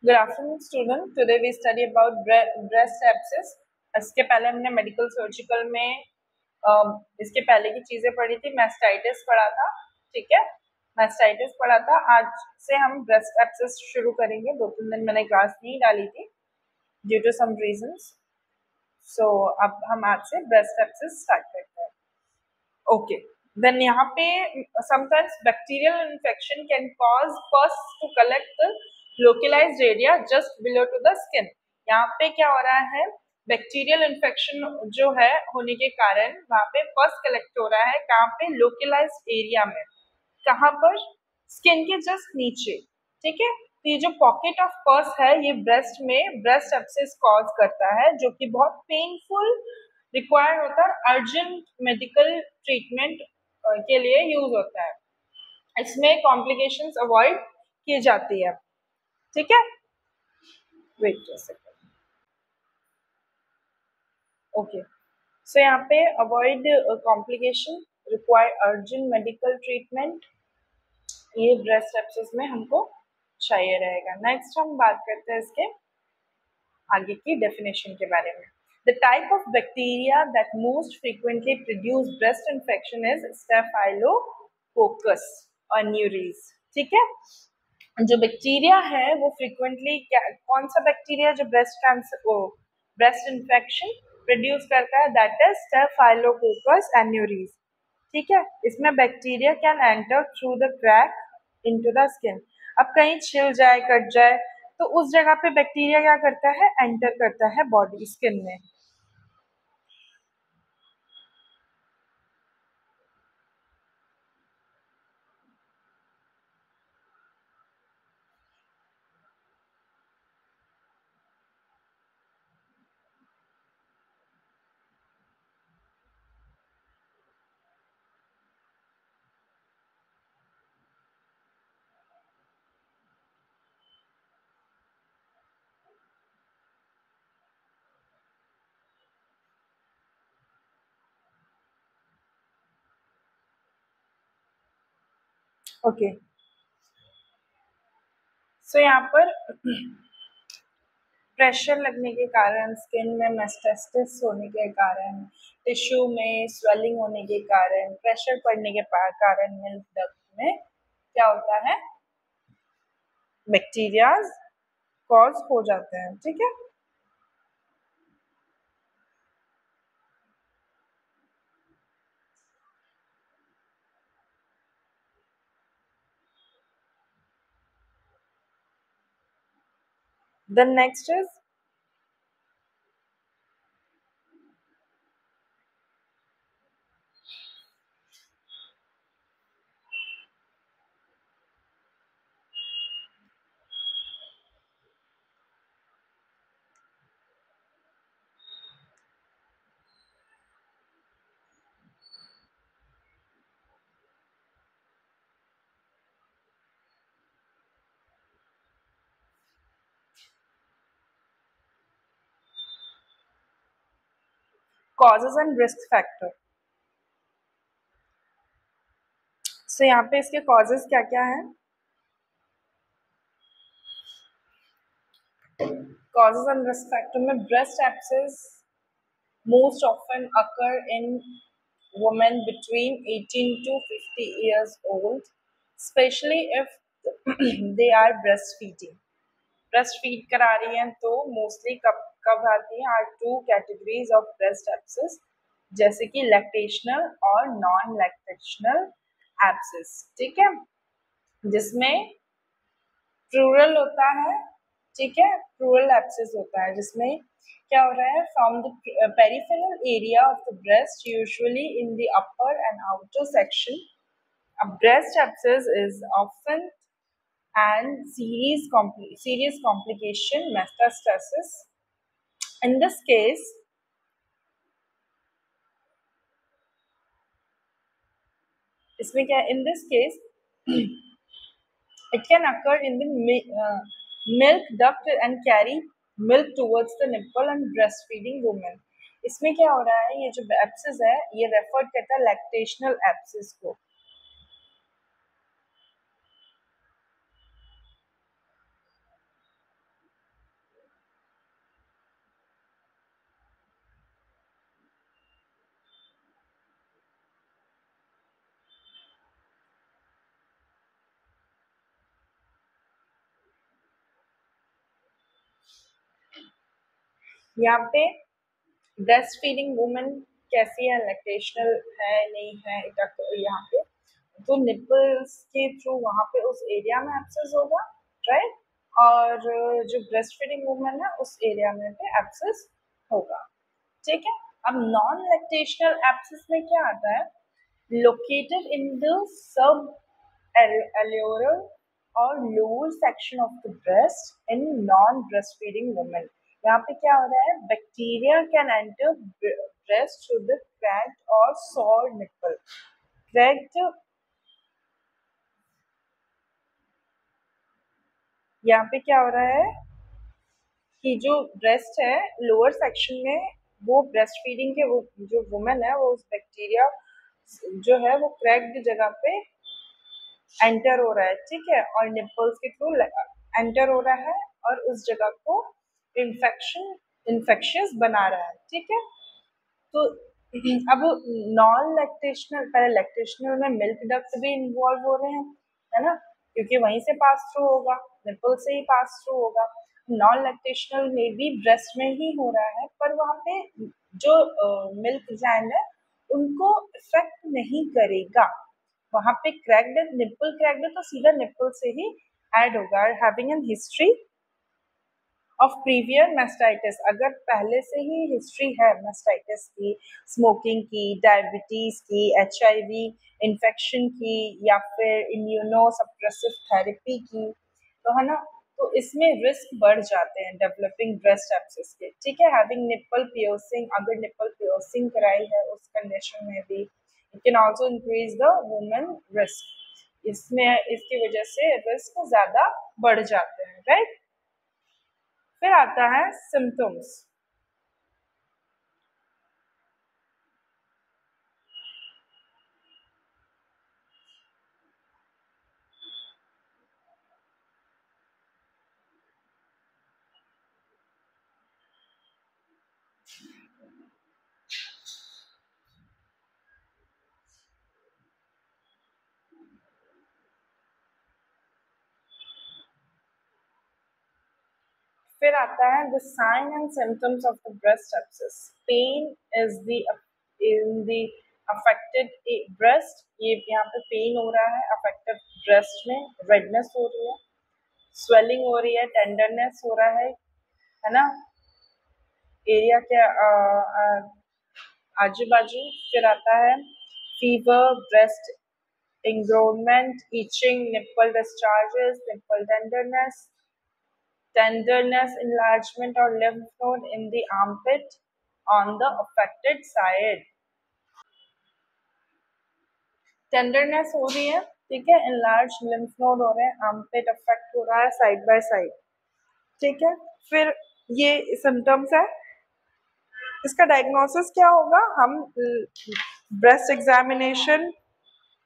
Good afternoon, student. Today we study about breast abscess. इसके पहले हमने मेडिकल सर्जिकल में इसके पहले की चीजें पढ़ी थी. मैस्टाइटिस पढ़ा था, ठीक है. मैस्टाइटिस पढ़ा था. आज से हम ब्रेस्ट एब्सेस शुरू करेंगे. 2-3 दिन मैंने क्लास नहीं डाली थी ड्यू टू सम रीजंस. सो अब हम आज से ब्रेस्ट एब्सेस स्टार्ट करते हैं. ओके. देन यहाँ पे sometimes bacterial infection can cause pus to collect the localized area just below to the skin. यहाँ पे क्या हो रहा है, बैक्टीरियल इन्फेक्शन जो है होने के कारण वहाँ पे पस कलेक्ट हो रहा है. कहाँ पे? लोकलाइज्ड एरिया में. कहाँ पर? स्किन के जस्ट नीचे, ठीक है. तो ये जो पॉकेट ऑफ पस है ये ब्रेस्ट में ब्रेस्ट एब्सेस कॉज करता है, जो कि बहुत पेनफुल रिक्वायर्ड होता है. अर्जेंट मेडिकल ट्रीटमेंट के लिए यूज होता है. इसमें कॉम्प्लिकेशंस अवॉइड की जाती है, ठीक है. Wait a second. Okay. So यहाँ पे avoid complication, require urgent medical treatment, ये ब्रेस्ट एब्सेस में हमको चाहिए रहेगा. नेक्स्ट हम बात करते हैं इसके आगे की डेफिनेशन के बारे में. The type of bacteria that most frequently produce breast infection is Staphylococcus aureus. ठीक है. जो बैक्टीरिया है वो फ्रीक्वेंटली कौन सा बैक्टीरिया जो breast cancer breast infection produce करता है, दैट इज Staphylococcus aureus. ठीक है. इसमें bacteria can enter through the crack into the skin. अब कहीं छिल जाए, कट जाए, तो उस जगह पे बैक्टीरिया क्या करता है, एंटर करता है बॉडी स्किन में. ओके. सो यहाँ पर प्रेशर लगने के कारण, स्किन में मेस्टास्टिस होने के कारण, टिश्यू में स्वेलिंग होने के कारण, प्रेशर पड़ने के कारण मिल्क डक्ट में क्या होता है, बैक्टीरिया कॉज हो जाते हैं, ठीक है. The next is causes and risk factor. So यहाँ पे इसके causes क्या क्या है? Causes and risk factor में breast abscess most often occur in women between 18 to 50 years old, especially if they are breastfeeding. Breastfeed करा रही हैं तो mostly कब कब आती हैं? are two categories of breast abscess, जैसे कि lactational और non lactational abscess, ठीक है. जिसमें प्लूरल होता है, ठीक है. प्लूरल एब्सेस होता है जिसमें क्या हो रहा है, from the peripheral area of the breast, usually in the upper and outer section, a breast abscess is often and serious complication metastasis. In this case, इसमें क्या, in this case it can occur in the milk duct and carry milk towards the nipple and breastfeeding women. इसमें क्या हो रहा है, ये जो abscess है ये रेफर करता है लैक्टेशनल एब्सेस को. यहाँ पे ब्रेस्ट फीडिंग वुमेन कैसी है, लैक्टेशनल है नहीं है, यहाँ पे तो निपल्स के थ्रू वहाँ पे उस एरिया में एब्सेस होगा, राइट। और जो ब्रेस्ट फीडिंग वुमेन है उस एरिया में भी एब्सेस होगा, ठीक है। अब नॉन लैक्टेशनल एब्सेस में क्या आता है, located in the subalveolar or lower section of the breast in non-breastfeeding women। यहाँ पे क्या हो रहा है, bacteria can enter breast through the cracked और सॉर निपल। क्रैक्ड, यहाँ पे क्या हो रहा है कि जो ब्रेस्ट है लोअर सेक्शन में, वो ब्रेस्ट फीडिंग के वो जो वुमेन है वो उस बैक्टीरिया जो है वो क्रैक्ड जगह पे एंटर हो रहा है, ठीक है, और निपल्स के थ्रू एंटर हो रहा है और उस जगह को इन्फेक्शियस बना रहा है, ठीक है। तो अब नॉन लैक्टेशनल, पहले लैक्टेशनल में मिल्क डक्ट भी इन्वॉल्व हो रहे हैं, है ना, क्योंकि वहीं से पास थ्रू होगा, निपल से ही पास थ्रू होगा। नॉन लैक्टेशनल में भी ब्रेस्ट में ही हो रहा है, पर वहाँ पे जो मिल्क ग्लैंड है उनको इफेक्ट नहीं करेगा। वहाँ पे क्रैक्ड निप्पल, क्रैक्ड तो सीधा निप्पल से ही ऐड होगा। Having an history of praevia mastitis, अगर पहले से ही हिस्ट्री है मेस्टाइटिस की, स्मोकिंग की, डायबिटीज की, HIV इन्फेक्शन की, या फिर इम्यूनो सप्रेसिव थेरेपी की, तो है ना, तो इसमें रिस्क बढ़ जाते हैं डेवलपिंग ब्रेस्ट एब्सेस के, ठीक है। हैविंग निप्पल पियर्सिंग, अगर निप्पल पियर्सिंग कराई है उस कंडीशन में भी it can also increase the women risk, इसमें इसकी वजह से रिस्क ज्यादा बढ़ जाते हैं, राइट। फिर आता है सिम्टम्स। फिर आता है the sign and symptoms of the breast abscess. Pain is the in the affected breast, ये यहाँ पे पेन हो रहा है अफेक्टेड ब्रेस्ट में, रेडनेस हो रही है, स्वेलिंग हो रही है, टेंडरनेस हो रहा है ना, एरिया के आजू बाजू। फिर आता है fever, breast engrossment, itching, nipple discharges, nipple tenderness, enlargement or lymph node in the armpit on the affected side। Tenderness हो रही है, ठीक है, enlarge lymph node हो रहे हैं, armpit अफेक्ट हो रहा है साइड बाय साइड, ठीक है। फिर ये सिम्टम्स है, इसका डायग्नोसिस क्या होगा, हम ब्रेस्ट एग्जामिनेशन,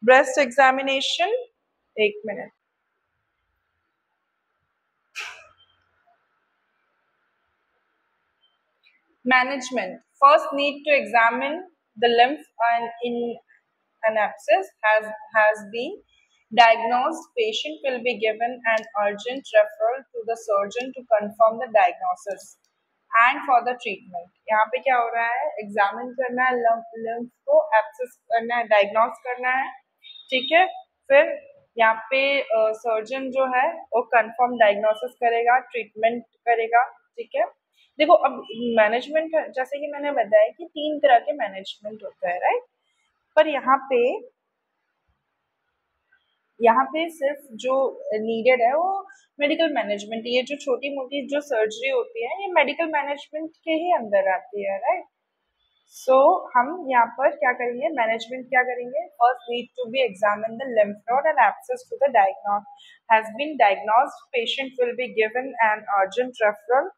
ब्रेस्ट एग्जामिनेशन, एक minute, management first need to examine the lymph, and in an abscess has been diagnosed, patient will be given an urgent referral to the surgeon to confirm the diagnosis and for the treatment। यहाँ पे क्या हो रहा है, examine करना है lymph को, abscess करना है, डायग्नोस करना है, ठीक है। फिर यहाँ पे सर्जन जो है वो कंफर्म डायग्नोसिस करेगा, ट्रीटमेंट करेगा, ठीक है। देखो अब मैनेजमेंट, जैसे कि मैंने बताया कि 3 तरह के मैनेजमेंट होता है, राइट। पर यहाँ पे सिर्फ जो नीडेड है वो मेडिकल मैनेजमेंट, ये जो छोटी मोटी जो सर्जरी होती है ये मेडिकल मैनेजमेंट के ही अंदर आती है, राइट। सो हम यहाँ पर क्या करेंगे, मैनेजमेंट क्या करेंगे, first need to be examine the lymph node and access to the diagnose has been diagnosed, patient will be given an urgent referral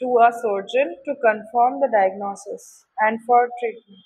to a surgeon to confirm the diagnosis and for treatment।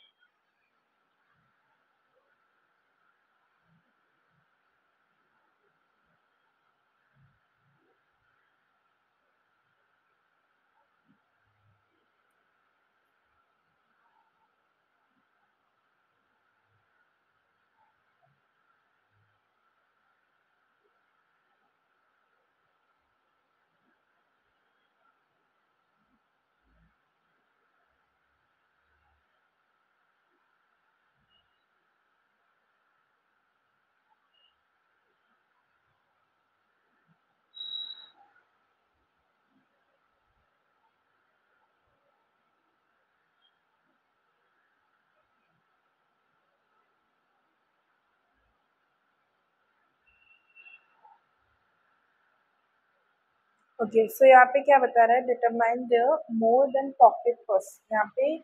Okay, so यहाँ पे क्या बता रहा है, determine the more than pocket pus. यहाँ पे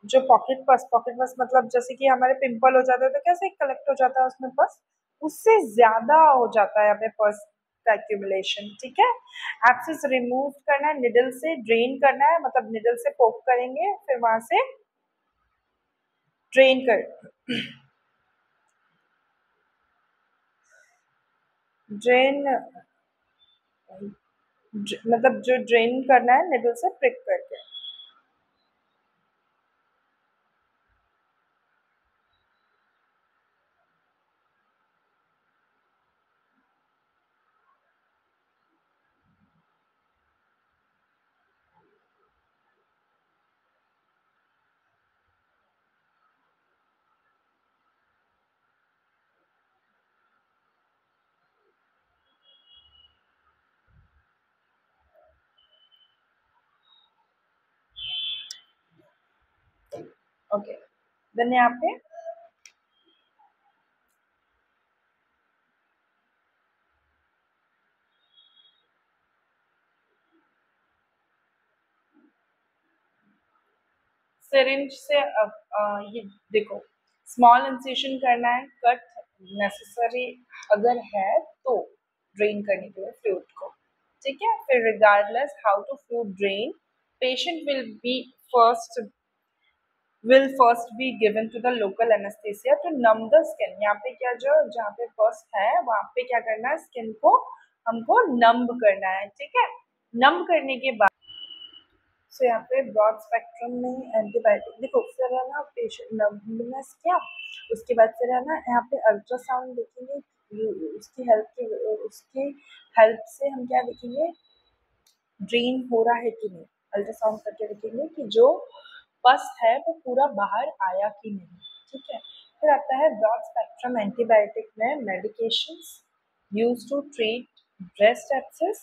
जो pocket पस मतलब जैसे कि हमारे पिंपल हो जाता है तो कैसे कलेक्ट हो जाता है उसमें पस, उससे ज्यादा हो जाता है यहाँ पे पस का एक्यूमुलेशन। ठीक है, एब्सेस रिमूव करना है, निडल से ड्रेन करना है, मतलब निडल से पोक करेंगे फिर वहां से ड्रेन कर ड्रेन मतलब जो ड्रेन करना है निडल से प्रिक करके। ओके, देन यहाँ पे सिरिंज से ये देखो, स्मॉल इंसिशन करना है, कट नेसेसरी अगर है तो ड्रेन करने के लिए फ्लूइड को। ठीक है, फिर regardless how to fluid drain, patient will first be given to the local anaesthesia to numb the skin. यहाँ पे क्या, जो जहाँ पे फर्स्ट है वहाँ पे क्या करना है, स्किन को हमको नम्ब करना है। ठीक है, नम्ब करने के बाद सो यहाँ पे ब्रॉड स्पेक्ट्रम में एंटीबायोटिक, देखो फिर है ना पेशेंट नर्वनेस क्या, उसके बाद फिर है ना यहाँ पे अल्ट्रासाउंड देखेंगे, उसकी हेल्प से हम क्या देखेंगे, ड्रेन हो रहा है कि नहीं, अल्ट्रासाउंड करके देखेंगे कि जो पस है वो पूरा बाहर आया कि नहीं। ठीक है, फिर आता है ब्रॉड स्पेक्ट्रम एंटीबायोटिक में medications used to treat breast abscess.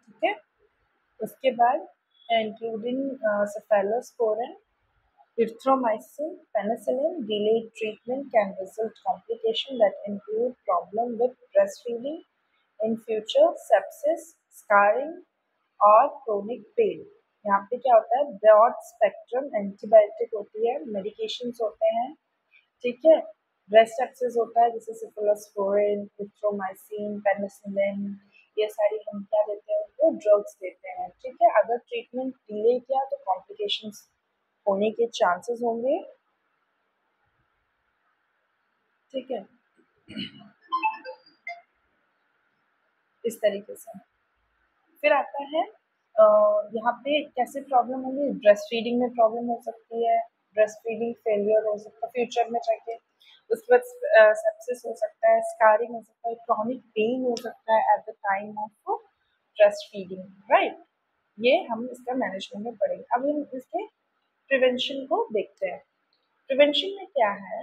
ठीक है, उसके बाद including cephalosporin, erythromycin, penicillin. Delayed treatment can result complication that include problem with breastfeeding, in future sepsis, scarring और chronic pain। यहाँ पे क्या होता है, ब्रॉड स्पेक्ट्रम एंटीबायोटिक होती है, मेडिकेशंस होते हैं। ठीक है, ब्रेस्ट एक्सेस होता है जैसे सिफिलोस्पोरिन, इथ्रोमाइसिन, पेनिसिलिन, ये सारी हम क्या देते हैं, उनको ड्रग्स देते हैं। ठीक है, अगर ट्रीटमेंट डिले किया तो कॉम्प्लिकेशंस होने के चांसेस होंगे। ठीक है, इस तरीके से फिर आता है यहाँ पे कैसे प्रॉब्लम होंगी, ब्रेस्ट फीडिंग में प्रॉब्लम हो सकती है, ब्रेस्ट फीडिंग फेलियर हो सकता है फ्यूचर में जाके, उसके बाद सेप्सिस हो सकता है, स्कारिंग हो सकता है, क्रॉनिक पेन हो सकता है at the time of breast feeding. Right, ये हम इसका मैनेजमेंट में पढ़ेंगे। अब हम इसके प्रिवेंशन को देखते हैं। प्रिवेंशन में क्या है,